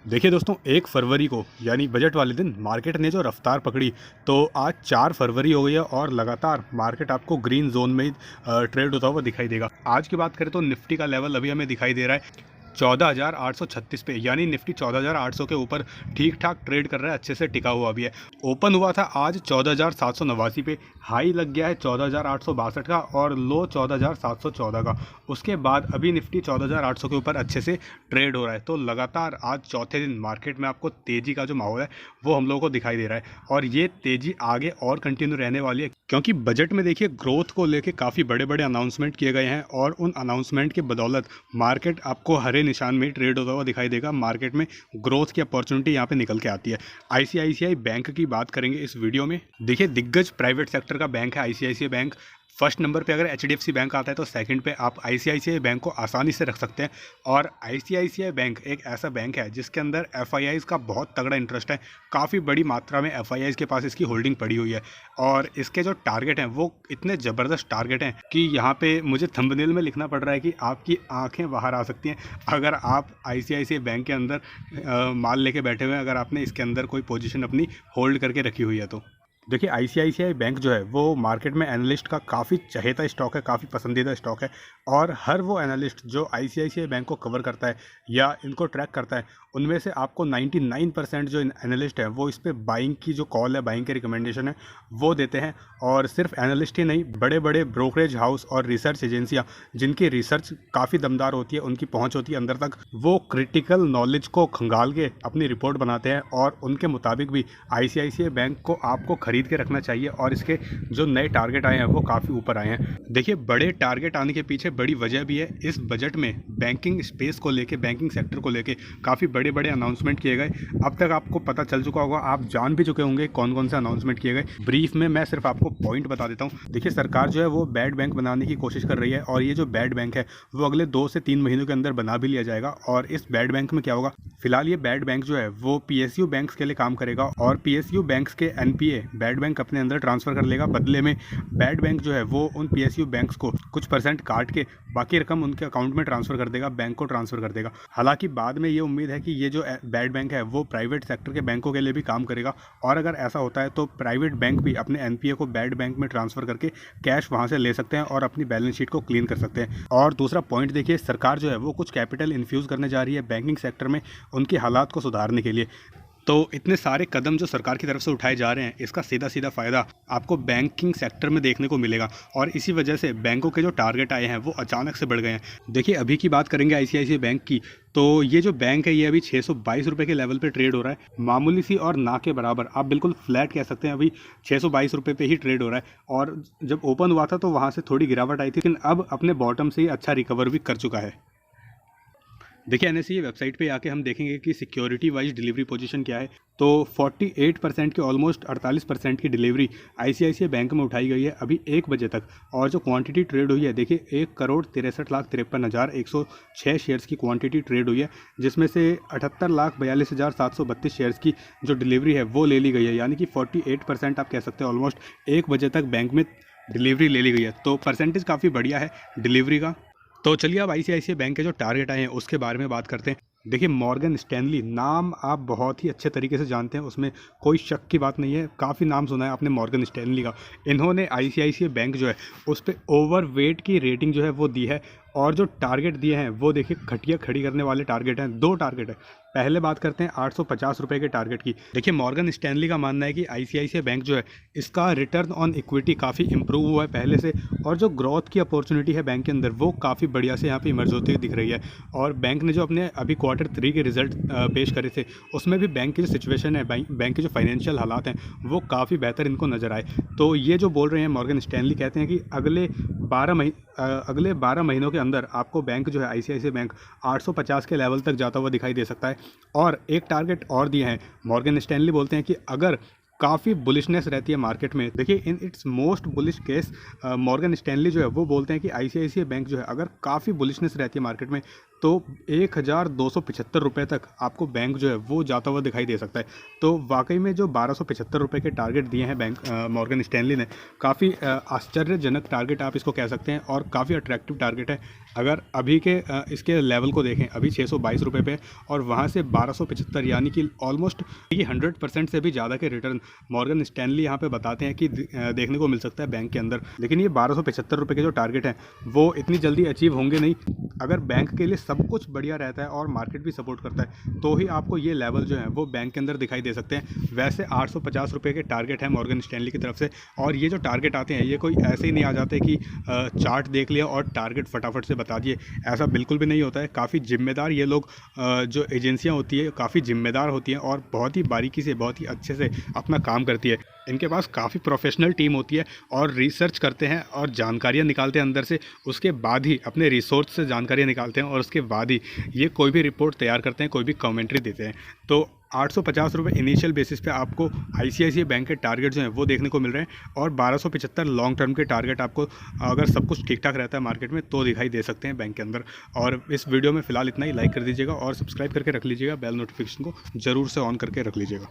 देखिए दोस्तों, 1 फरवरी को यानी बजट वाले दिन मार्केट ने जो रफ्तार पकड़ी, तो आज 4 फरवरी हो गई है और लगातार मार्केट आपको ग्रीन जोन में ही ट्रेड होता हुआ दिखाई देगा। आज की बात करें तो निफ्टी का लेवल अभी हमें दिखाई दे रहा है 14,836 पे, यानी निफ्टी 14,800 के ऊपर ठीक ठाक ट्रेड कर रहा है, अच्छे से टिका हुआ भी है। ओपन हुआ था आज 14,789 पे, हाई लग गया है 14,862 का और लो 14,714 का। उसके बाद अभी निफ्टी 14,800 के ऊपर अच्छे से ट्रेड हो रहा है। तो लगातार आज चौथे दिन मार्केट में आपको तेज़ी का जो माहौल है वो हम लोगों को दिखाई दे रहा है और ये तेज़ी आगे और कंटिन्यू रहने वाली है, क्योंकि बजट में देखिए ग्रोथ को लेके काफ़ी बड़े बड़े अनाउंसमेंट किए गए हैं और उन अनाउंसमेंट के बदौलत मार्केट आपको हरे निशान में ट्रेड होता हुआ दिखाई देगा। मार्केट में ग्रोथ की अपॉर्चुनिटी यहाँ पे निकल के आती है। आईसीआईसीआई बैंक की बात करेंगे इस वीडियो में। देखिए, दिग्गज प्राइवेट सेक्टर का बैंक है आईसीआईसीआई बैंक। फर्स्ट नंबर पे अगर एचडीएफसी बैंक आता है तो सेकंड पे आप आईसीआईसीआई बैंक को आसानी से रख सकते हैं। और आईसीआईसीआई बैंक एक ऐसा बैंक है जिसके अंदर एफआईआईज का बहुत तगड़ा इंटरेस्ट है। काफ़ी बड़ी मात्रा में एफआईआईज के पास इसकी होल्डिंग पड़ी हुई है और इसके जो टारगेट हैं वो इतने ज़बरदस्त टारगेट हैं कि यहाँ पे मुझे थंबनेल में लिखना पड़ रहा है कि आपकी आंखें बाहर आ सकती हैं अगर आप आईसीआईसीआई बैंक के अंदर माल लेके बैठे हुए हैं, अगर आपने इसके अंदर कोई पोजीशन अपनी होल्ड करके रखी हुई है तो। देखिए, आईसीआईसीआई बैंक जो है वो मार्केट में एनालिस्ट का काफ़ी चहेता स्टॉक है, काफ़ी पसंदीदा स्टॉक है। और हर वो एनालिस्ट जो आईसीआईसीआई बैंक को कवर करता है या इनको ट्रैक करता है, उनमें से आपको 99% जो एनालिस्ट है वो इस पर बाइंग की जो कॉल है, बाइंग के रिकमेंडेशन है वो देते हैं। और सिर्फ एनालिस्ट ही नहीं, बड़े बड़े ब्रोकरेज हाउस और रिसर्च एजेंसियाँ जिनकी रिसर्च काफ़ी दमदार होती है, उनकी पहुँच होती है अंदर तक, वो क्रिटिकल नॉलेज को खंगाल के अपनी रिपोर्ट बनाते हैं और उनके मुताबिक भी आईसीआईसीआई बैंक को आपको खरीद के रखना चाहिए और इसके जो नए टारगेट आए हैं वो काफ़ी ऊपर आए हैं। देखिए, बड़े टारगेट आने के पीछे बड़ी वजह भी है। इस बजट में बैंकिंग स्पेस को लेके, बैंकिंग सेक्टर को लेके काफ़ी बड़े बड़े अनाउंसमेंट किए गए। अब तक आपको पता चल चुका होगा, आप जान भी चुके होंगे कौन कौन से अनाउंसमेंट किए गए। ब्रीफ में मैं सिर्फ आपको पॉइंट बता देता हूँ। देखिए, सरकार जो है वो बैड बैंक बनाने की कोशिश कर रही है और ये जो बैड बैंक है वो अगले 2 से 3 महीनों के अंदर बना भी लिया जाएगा। और इस बैड बैंक में क्या होगा, फिलहाल ये बैड बैंक जो है वो पीएसयू बैंक्स के लिए काम करेगा और पीएसयू बैंक्स के एनपीए बैड बैंक अपने अंदर ट्रांसफर कर लेगा। बदले में बैड बैंक जो है वो उन पीएसयू बैंक्स को कुछ % काट के बाकी रकम उनके अकाउंट में ट्रांसफर कर देगा, बैंक को ट्रांसफर कर देगा। हालांकि बाद में ये उम्मीद है कि ये जो बैड बैंक है वो प्राइवेट सेक्टर के बैंकों के लिए भी काम करेगा और अगर ऐसा होता है तो प्राइवेट बैंक भी अपने एनपीए को बैड बैंक में ट्रांसफर करके कैश वहां से ले सकते हैं और अपनी बैलेंस शीट को क्लीन कर सकते हैं। और दूसरा पॉइंट देखिए, सरकार जो है वो कुछ कैपिटल इन्फ्यूज़ करने जा रही है बैंकिंग सेक्टर में उनके हालात को सुधारने के लिए। तो इतने सारे कदम जो सरकार की तरफ से उठाए जा रहे हैं, इसका सीधा सीधा फ़ायदा आपको बैंकिंग सेक्टर में देखने को मिलेगा और इसी वजह से बैंकों के जो टारगेट आए हैं वो अचानक से बढ़ गए हैं। देखिए, अभी की बात करेंगे आईसीआईसीआई बैंक की, तो ये जो बैंक है ये अभी 622 रुपये के लेवल पे ट्रेड हो रहा है। मामूली सी और ना के बराबर, आप बिल्कुल फ्लैट कह सकते हैं, अभी 622 रुपये पे ही ट्रेड हो रहा है। और जब ओपन हुआ था तो वहाँ से थोड़ी गिरावट आई थी, लेकिन अब अपने बॉटम से ही अच्छा रिकवर भी कर चुका है। देखिए, एनएसई वेबसाइट पे आके हम देखेंगे कि सिक्योरिटी वाइज डिलीवरी पोजीशन क्या है। तो 48% के ऑलमोस्ट 48% की डिलीवरी आईसीआईसीआई बैंक में उठाई गई है अभी 1 बजे तक। और जो क्वांटिटी ट्रेड हुई है, देखिए 1,63,53,106 शेयर्स की क्वांटिटी ट्रेड हुई है, जिसमें से 78,42,732 शेयर्स की जो डिलीवरी है वो ले ली गई है। यानी कि 48% आप कह सकते हैं ऑलमोस्ट 1 बजे तक बैंक में डिलीवरी ले ली गई है। तो परसेंटेज काफ़ी बढ़िया है डिलीवरी का। तो चलिए अब आईसीआईसीआई बैंक के जो टारगेट आए हैं उसके बारे में बात करते हैं। देखिए, मॉर्गन स्टैनली नाम आप बहुत ही अच्छे तरीके से जानते हैं, उसमें कोई शक की बात नहीं है। काफ़ी नाम सुना है आपने मॉर्गन स्टैनली का। इन्होंने आईसीआईसीआई बैंक जो है उस पर ओवरवेट की रेटिंग जो है वो दी है और जो टारगेट दिए हैं वो देखिए खटिया खड़ी करने वाले टारगेट हैं। 2 टारगेट है। पहले बात करते हैं 850 रुपये के टारगेट की। देखिए, मॉर्गन स्टैनली का मानना है कि आईसीआईसीआई बैंक जो है इसका रिटर्न ऑन इक्विटी काफ़ी इंप्रूव हुआ है पहले से और जो ग्रोथ की अपॉर्चुनिटी है बैंक के अंदर वो काफ़ी बढ़िया से यहाँ पे इमर्ज होती हुई दिख रही है। और बैंक ने जो अपने अभी Q3 के रिजल्ट पेश करे थे उसमें भी बैंक की जो सिचुएशन है, बैंक के जो फाइनेंशियल हालात हैं वो काफ़ी बेहतर इनको नज़र आए। तो ये जो बोल रहे हैं मॉर्गन स्टैनली, कहते हैं कि अगले 12 महीनों के अंदर आपको बैंक जो है आईसीआईसीआई बैंक 850 के लेवल तक जाता हुआ दिखाई दे सकता है। और एक टारगेट और दिए हैं मॉर्गन स्टैनली, बोलते हैं कि अगर काफ़ी बुलिशनेस रहती है मार्केट में, देखिए in its most bullish case Morgan Stanley जो है वो बोलते हैं कि आईसीआईसीआई बैंक जो है अगर काफ़ी बुलिशनेस रहती है मार्केट में तो 1275 रुपये तक आपको बैंक जो है वो जाता हुआ दिखाई दे सकता है। तो वाकई में जो 1275 रुपये के टारगेट दिए हैं बैंक मॉर्गन स्टैनली ने, काफ़ी आश्चर्यजनक टारगेट आप इसको कह सकते हैं और काफ़ी अट्रैक्टिव टारगेट है। अगर अभी के इसके लेवल को देखें, अभी 622 रुपये पे और वहाँ से 1275, यानी कि ऑलमोस्ट ये 100% से भी ज़्यादा के रिटर्न मॉर्गन स्टैनली यहाँ पे बताते हैं कि देखने को मिल सकता है बैंक के अंदर। लेकिन ये 1275 रुपये के जो टारगेट हैं वो इतनी जल्दी अचीव होंगे नहीं। अगर बैंक के लिए सब कुछ बढ़िया रहता है और मार्केट भी सपोर्ट करता है तो ही आपको ये लेवल जो है वो बैंक के अंदर दिखाई दे सकते हैं। वैसे 850 रुपये के टारगेट है मॉर्गन स्टैनली की तरफ से, और ये जो टारगेट आते हैं ये कोई ऐसे ही नहीं आ जाते कि चार्ट देख लिया और टारगेट फटाफट से बता दिए, ऐसा बिल्कुल भी नहीं होता है। काफ़ी जिम्मेदार ये लोग जो एजेंसियाँ होती है काफ़ी जिम्मेदार होती हैं और बहुत ही बारीकी से, बहुत ही अच्छे से अपना काम करती है। इनके पास काफ़ी प्रोफेशनल टीम होती है और रिसर्च करते हैं और जानकारियाँ निकालते हैं अंदर से, उसके बाद ही अपने रिसोर्स से जानकारियाँ निकालते हैं और उसके बाद ही ये कोई भी रिपोर्ट तैयार करते हैं, कोई भी कमेंट्री देते हैं। तो 850 रुपये इनिशियल बेसिस पे आपको आईसीआईसीआई बैंक के टारगेट जो हैं वो देखने को मिल रहे हैं, और 1275 लॉन्ग टर्म के टारगेट आपको अगर सब कुछ ठीक ठाक रहता है मार्केट में तो दिखाई दे सकते हैं बैंक के अंदर। और इस वीडियो में फ़िलहाल इतना ही। लाइक कर दीजिएगा और सब्सक्राइब करके रख लीजिएगा, बेल नोटिफिकेशन को ज़रूर से ऑन करके रख लीजिएगा।